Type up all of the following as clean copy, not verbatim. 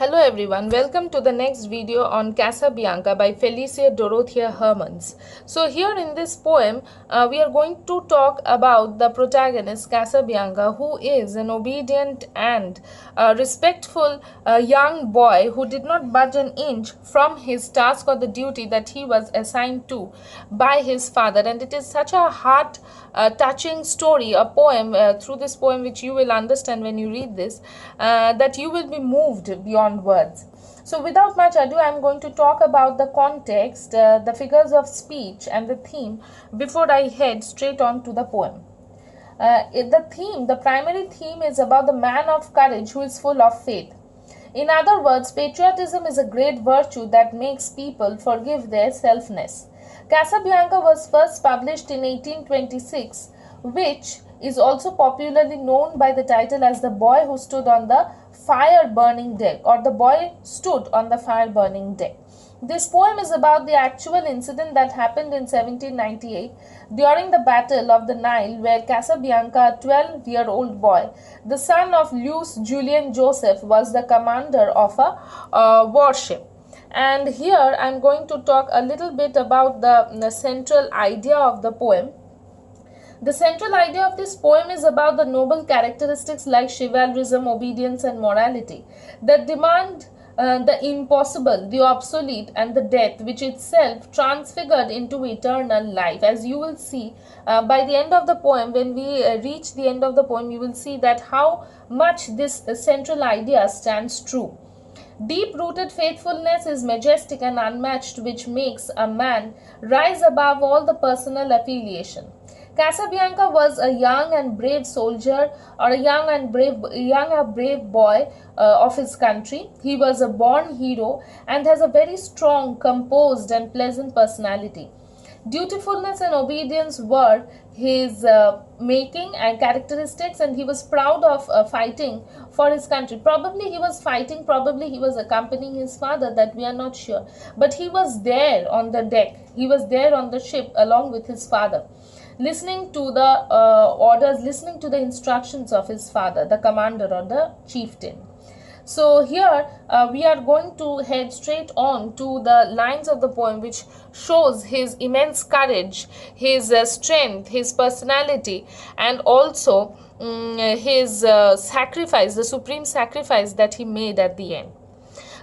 Hello everyone, welcome to the next video on Casabianca by Felicia Dorothea Hermans. So here in this poem, we are going to talk about the protagonist Casabianca, who is an obedient and respectful young boy who did not budge an inch from his task or the duty that he was assigned to by his father. And it is such a heart touching story, a poem, through this poem which you will understand when you read this, that you will be moved beyond words. So without much ado, I am going to talk about the context, the figures of speech and the theme before I head straight on to the poem. The primary theme is about the man of courage who is full of faith. In other words, patriotism is a great virtue that makes people forgive their selfness. Casabianca was first published in 1826, which is also popularly known by the title as The Boy Who Stood on the Fire Burning Deck, or The Boy Stood on the Fire Burning Deck. This poem is about the actual incident that happened in 1798 during the Battle of the Nile, where Casabianca, a 12-year-old boy, the son of Louis Julien Joseph, was the commander of a warship. And here I am going to talk a little bit about the central idea of the poem. The central idea of this poem is about the noble characteristics like chivalrism, obedience, and morality that demand the impossible, the obsolete, and the death, which itself transfigured into eternal life. As you will see by the end of the poem, when we reach the end of the poem, you will see that how much this central idea stands true. Deep-rooted faithfulness is majestic and unmatched, which makes a man rise above all the personal affiliation. Casabianca was a young and brave soldier, or a young and brave boy of his country. He was a born hero and has a very strong, composed, and pleasant personality. Dutifulness and obedience were his making and characteristics, and he was proud of fighting for his country. Probably he was fighting, probably he was accompanying his father, that we are not sure. But he was there on the deck, he was there on the ship along with his father, listening to the orders, listening to the instructions of his father, the commander or the chieftain. So here we are going to head straight on to the lines of the poem, which shows his immense courage, his strength, his personality, and also his sacrifice, the supreme sacrifice that he made at the end.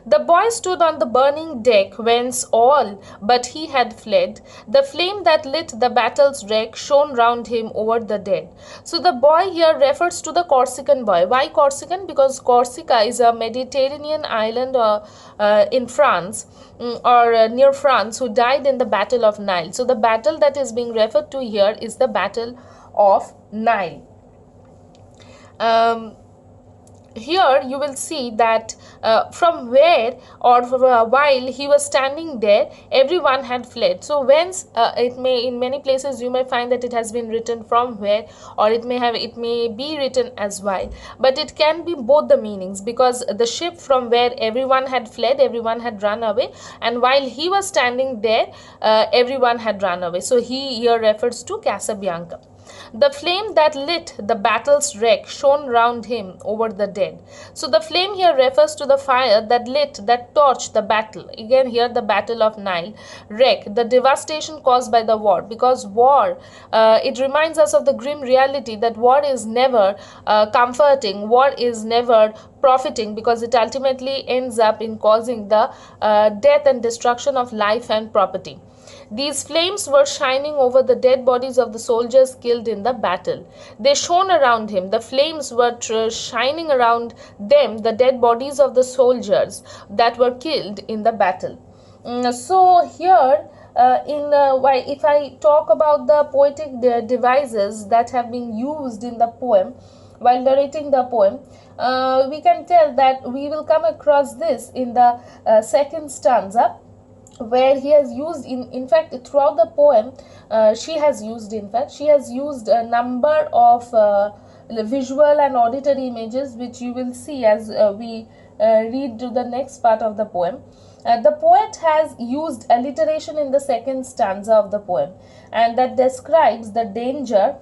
The boy stood on the burning deck, whence all but he had fled. The flame that lit the battle's wreck shone round him over the dead. So the boy here refers to the Corsican boy. Why Corsican? Because Corsica is a Mediterranean island in France, or near France, who died in the Battle of Nile. So the battle that is being referred to here is the Battle of Nile. Here you will see that from where or while he was standing there, everyone had fled. So whence, it may, in many places you may find that it has been written from where, or it may be written as while, but it can be both the meanings, because the ship from where everyone had fled, everyone had run away, and while he was standing there, everyone had run away. So he here refers to Casabianca. The flame that lit the battle's wreck shone round him over the dead. So the flame here refers to the fire that lit, that torched the battle. Again here the Battle of Nile wreck, the devastation caused by the war. Because war, it reminds us of the grim reality that war is never comforting, war is never profiting, because it ultimately ends up in causing the death and destruction of life and property. These flames were shining over the dead bodies of the soldiers killed in the battle. They shone around him. The flames were shining around them, the dead bodies of the soldiers that were killed in the battle. So here, if I talk about the poetic devices that have been used in the poem, while narrating the poem, we can tell that we will come across this in the second stanza, where he has used, in fact throughout the poem, she has used a number of visual and auditory images, which you will see as we read to the next part of the poem. The poet has used alliteration in the second stanza of the poem, and that describes the danger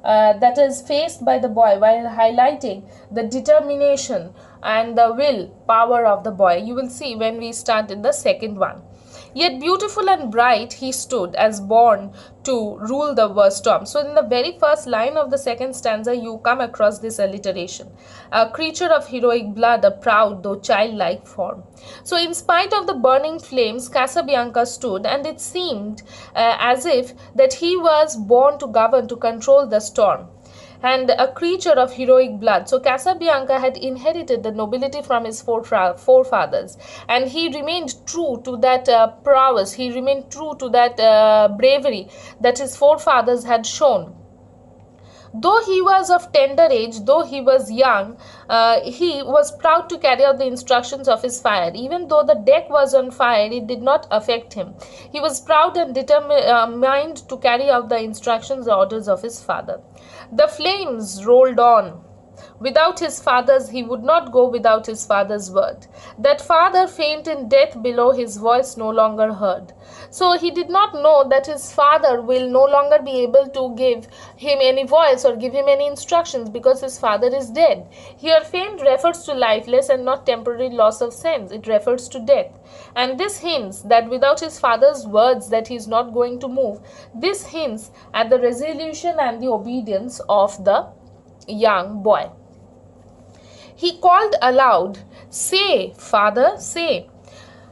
that is faced by the boy, while highlighting the determination and the will power of the boy. You will see when we start in the second one. Yet beautiful and bright he stood, as born to rule the storm. So in the very first line of the second stanza, you come across this alliteration. A creature of heroic blood, a proud though childlike form. So in spite of the burning flames, Casabianca stood, and it seemed as if that he was born to govern, to control the storm, and a creature of heroic blood. So Casabianca had inherited the nobility from his forefathers, and he remained true to that prowess, he remained true to that bravery that his forefathers had shown. Though he was of tender age, though he was young, he was proud to carry out the instructions of his fire. Even though the deck was on fire, it did not affect him. He was proud and determined to carry out the instructions, the orders of his father. The flames rolled on. Without his father's, he would not go without his father's word. That father faint in death below, his voice no longer heard. So he did not know that his father will no longer be able to give him any voice or give him any instructions, because his father is dead. Here faint refers to lifeless and not temporary loss of sense. It refers to death. And this hints that without his father's words that he is not going to move. This hints at the resolution and the obedience of the young boy. He called aloud, "Say, father, say,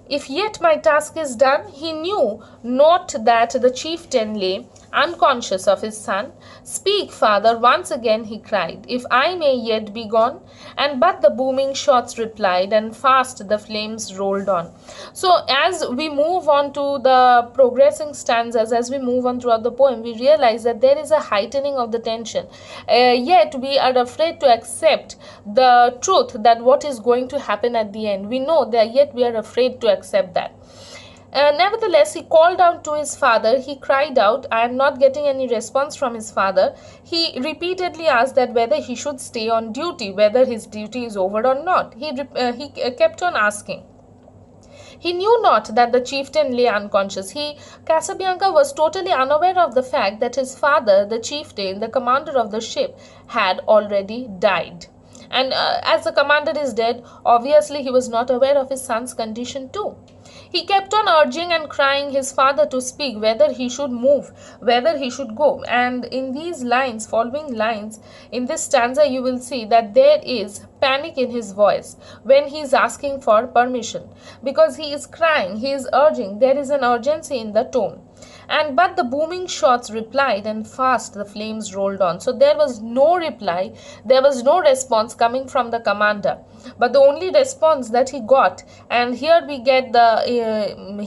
if yet my task is done." He knew not that the chieftain lay unconscious of his son. "Speak, father," once again he cried, "if I may yet be gone." And but the booming shots replied, and fast the flames rolled on. So as we move on to the progressing stanzas, as we move on throughout the poem, we realize that there is a heightening of the tension. Yet we are afraid to accept the truth that what is going to happen at the end. We know that, yet we are afraid to accept that. Nevertheless, he called out to his father. He cried out. I am not getting any response from his father. He repeatedly asked that whether he should stay on duty, whether his duty is over or not. He kept on asking. He knew not that the chieftain lay unconscious. Casabianca was totally unaware of the fact that his father, the chieftain, the commander of the ship, had already died. And as the commander is dead, obviously he was not aware of his son's condition too. He kept on urging and crying his father to speak, whether he should move, whether he should go. And in these lines, following lines, in this stanza, you will see that there is panic in his voice when he is asking for permission, because he is crying, he is urging, there is an urgency in the tone. And but the booming shots replied, and fast the flames rolled on. So there was no reply, there was no response coming from the commander, but the only response that he got, and here we get the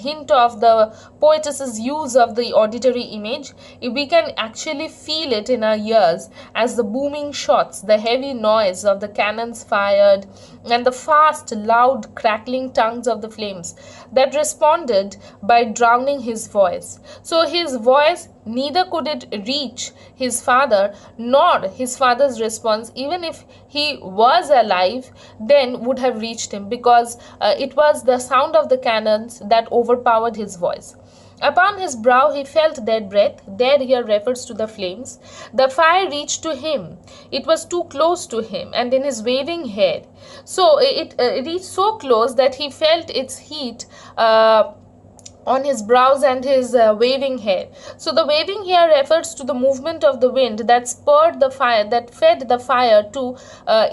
hint of the poetess's use of the auditory image. We can actually feel it in our ears as the booming shots, the heavy noise of the cannons fired, and the fast, loud, crackling tongues of the flames that responded by drowning his voice. So his voice, neither could it reach his father, nor his father's response, even if he was alive, then would have reached him, because it was the sound of the cannons that overpowered his voice. Upon his brow he felt their breath. There here refers to the flames. The fire reached to him. It was too close to him, and in his waving hair. So it reached so close that he felt its heat on his brows and his waving hair. So the waving hair refers to the movement of the wind that spurred the fire, that fed the fire to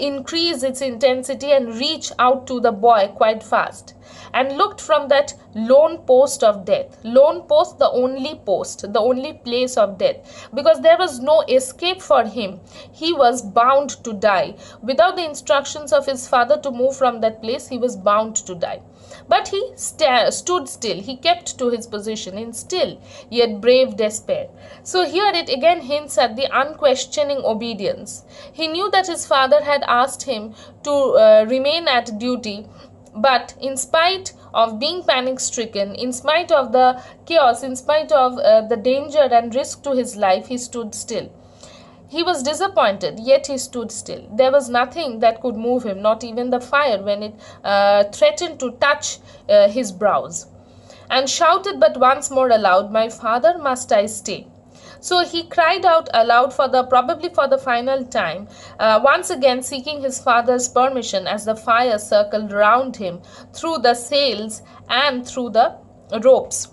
increase its intensity and reach out to the boy quite fast, and looked from that lone post of death. Lone post, the only place of death, because there was no escape for him. He was bound to die. Without the instructions of his father to move from that place, he was bound to die. But he stood still. He kept to his position in still yet brave despair. So here it again hints at the unquestioning obedience. He knew that his father had asked him to remain at duty, but in spite of being panic-stricken, in spite of the chaos, in spite of the danger and risk to his life, he stood still. He was disappointed, yet he stood still. There was nothing that could move him, not even the fire when it threatened to touch his brows. And shouted but once more aloud, "My father, must I stay?" So he cried out aloud probably for the final time, once again seeking his father's permission as the fire circled round him through the sails and through the ropes.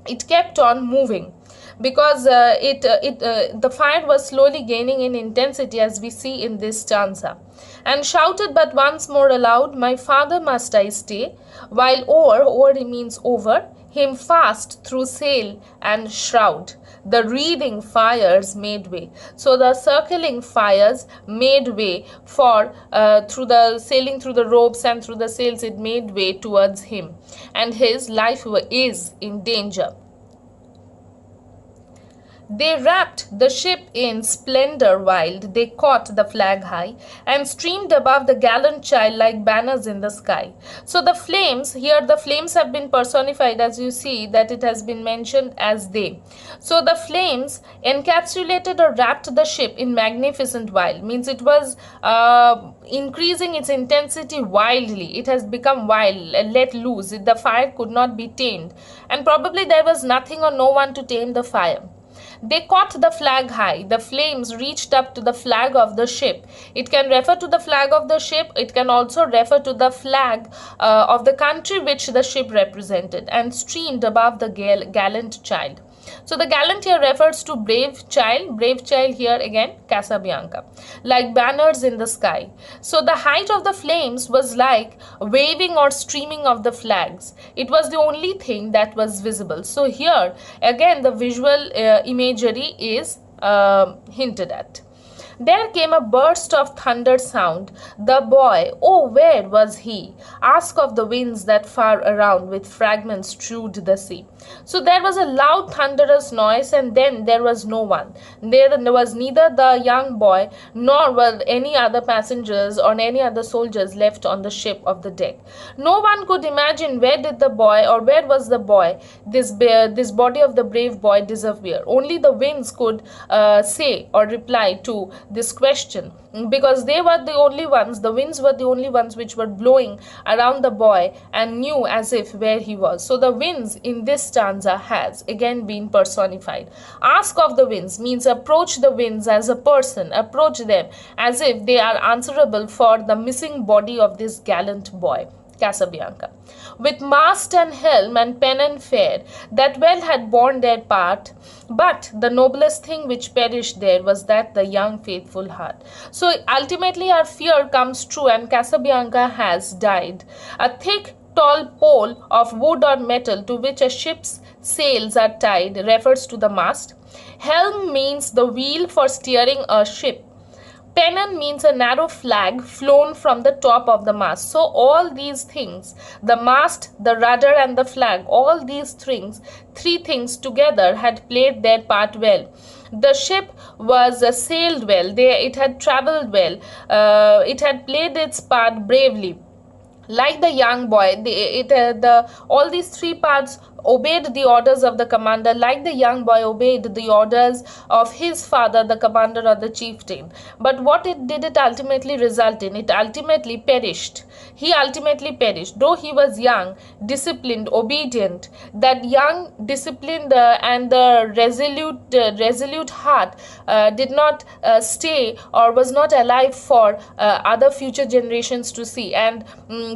It kept on moving because the fire was slowly gaining in intensity, as we see in this stanza, and shouted but once more aloud, "My father, must I stay, while o'er means over, him fast through sail and shroud? The wreathing fires made way." So the circling fires made way for through the sailing through the ropes and through the sails, it made way towards him, and his life is in danger. They wrapped the ship in splendor wild, they caught the flag high, and streamed above the gallant child like banners in the sky. So the flames, here the flames have been personified, as you see that it has been mentioned as they. So the flames encapsulated or wrapped the ship in magnificent wild, means it was increasing its intensity wildly. It has become wild, let loose. The fire could not be tamed, and probably there was nothing or no one to tame the fire. They caught the flag high. The flames reached up to the flag of the ship. It can refer to the flag of the ship. It can also refer to the flag of the country which the ship represented, and streamed above the gallant child. So the gallant here refers to brave child here again, Casabianca, like banners in the sky. So the height of the flames was like waving or streaming of the flags. It was the only thing that was visible. So here again the visual imagery is hinted at. There came a burst of thunder sound. The boy, oh, where was he? Ask of the winds that far around with fragments strewed the sea. So there was a loud thunderous noise, and then there was no one. There was neither the young boy nor were any other passengers or any other soldiers left on the ship of the deck. No one could imagine where did the boy, or where was the boy, this body of the brave boy, disappear. Only the winds could say or reply to this question, because they were the only ones, the winds were the only ones which were blowing around the boy and knew as if where he was. So the winds in this stanza has again been personified. Ask of the winds means approach the winds as a person, approach them as if they are answerable for the missing body of this gallant boy, Casabianca. With mast and helm and pennon fair, that well had borne their part, but the noblest thing which perished there was that the young faithful heart. So ultimately our fear comes true, and Casabianca has died. A thick tall pole of wood or metal to which a ship's sails are tied refers to the mast. Helm means the wheel for steering a ship. Pennon means a narrow flag flown from the top of the mast. So all these things, the mast, the rudder and the flag, all these things, three things together had played their part well. The ship was sailed well, it had travelled well, it had played its part bravely. Like the young boy, all these three parts obeyed the orders of the commander, like the young boy obeyed the orders of his father, the commander or the chieftain. But what did it ultimately result in? It ultimately perished. He ultimately perished. Though he was young, disciplined, obedient, that young, disciplined and the resolute heart did not stay or was not alive for other future generations to see. And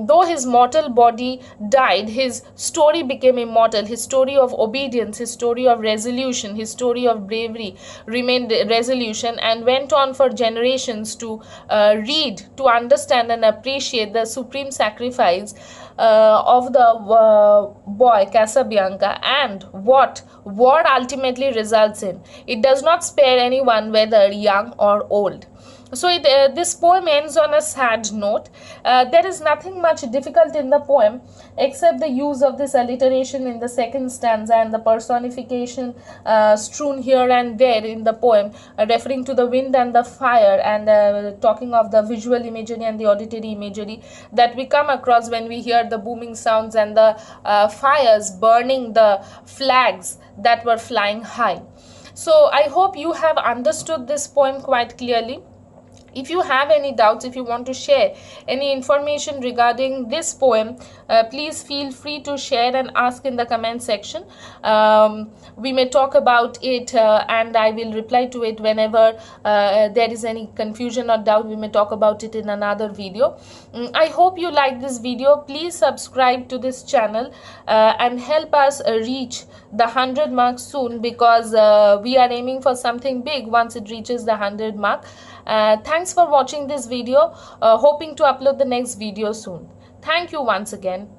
though his mortal body died, his story became immortal. His story of obedience, his story of resolution, his story of bravery remained resolution, and went on for generations to read, to understand and appreciate the supreme sacrifice of the boy Casabianca, and what war ultimately results in. It does not spare anyone, whether young or old. So this poem ends on a sad note. There is nothing much difficult in the poem except the use of this alliteration in the second stanza and the personification strewn here and there in the poem, referring to the wind and the fire, and talking of the visual imagery and the auditory imagery that we come across when we hear the booming sounds and the fires burning the flags that were flying high. So I hope you have understood this poem quite clearly. If you have any doubts, if you want to share any information regarding this poem, please feel free to share and ask in the comment section. We may talk about it, and I will reply to it whenever there is any confusion or doubt. We may talk about it in another video. I hope you like this video. Please subscribe to this channel and help us reach the 100 mark soon, because we are aiming for something big once it reaches the 100 mark. Thanks for watching this video. Hoping to upload the next video soon. Thank you once again.